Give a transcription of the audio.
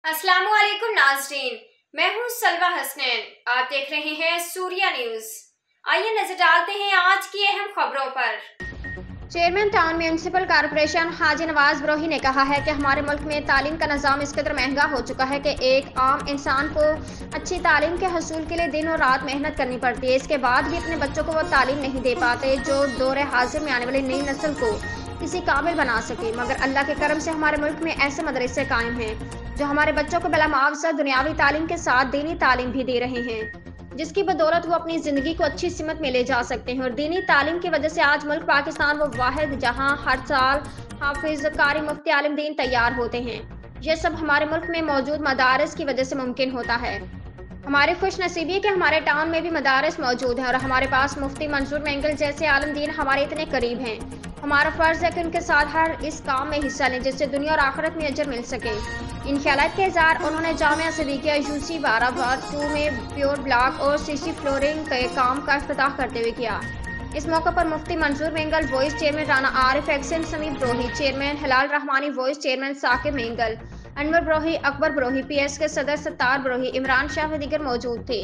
अस्सलाम वालेकुम नाज़रीन, मैं हूँ सलवा हसनैन। आप देख रहे हैं सूर्या न्यूज़। आइए नजर डालते हैं आज की अहम खबरों पर। चेयरमैन टाउन म्यूनिसिपल कॉरपोरेशन हाजी नवाज ब्रोही ने कहा है कि हमारे मुल्क में तालीम का निज़ाम इस कदर महंगा हो चुका है कि एक आम इंसान को अच्छी तालीम के हसूल के लिए दिन और रात मेहनत करनी पड़ती है। इसके बाद भी अपने बच्चों को वो तालीम नहीं दे पाते जो दौर हाजिर में आने वाली नई नस्ल को किसी काबिल बना सके। मगर अल्लाह के करम से हमारे मुल्क में ऐसे मदरसे कायम हैं जो हमारे बच्चों को बिला मुआवजा दुनियावी तालीम के साथ दीनी तालीम भी दे रहे हैं, जिसकी बदौलत वो अपनी ज़िंदगी को अच्छी सिमत में ले जा सकते हैं। और दीनी तालीम की वजह से आज मुल्क पाकिस्तान वो वाहिद जहां हर साल हाफिज कारी मुफ्ती आलिम दीन तैयार होते हैं। यह सब हमारे मुल्क में मौजूद मदारस की वजह से मुमकिन होता है। हमारी खुश नसीबी है कि हमारे टाउन में भी मदारस मौजूद हैं और हमारे पास मुफ्ती मंजूर मेंगल जैसे आलिम दीन हमारे इतने करीब हैं। हमारा फ़र्ज़ है कि उनके साथ हर इस काम में हिस्सा लें जिससे दुनिया और आखिरत में अजर मिल सके। इन ख्यालात के इज़हार उन्होंने जामिया सदीकिया यूसी 12/2 में प्योर ब्लॉक और सीसी फ्लोरिंग के काम का इफ्तिताह करते हुए किया। इस मौके पर Mufti Manzoor Mengal, vice chairman Rana Arif, XEN Shamim Brohi, chairman Hilal Rahmani, vice chairman Saqib Mengal, Anwar Brohi, Akbar Brohi, PS के सदर सत्तार ब्रोही, इमरान शाह व दीगर मौजूद थे।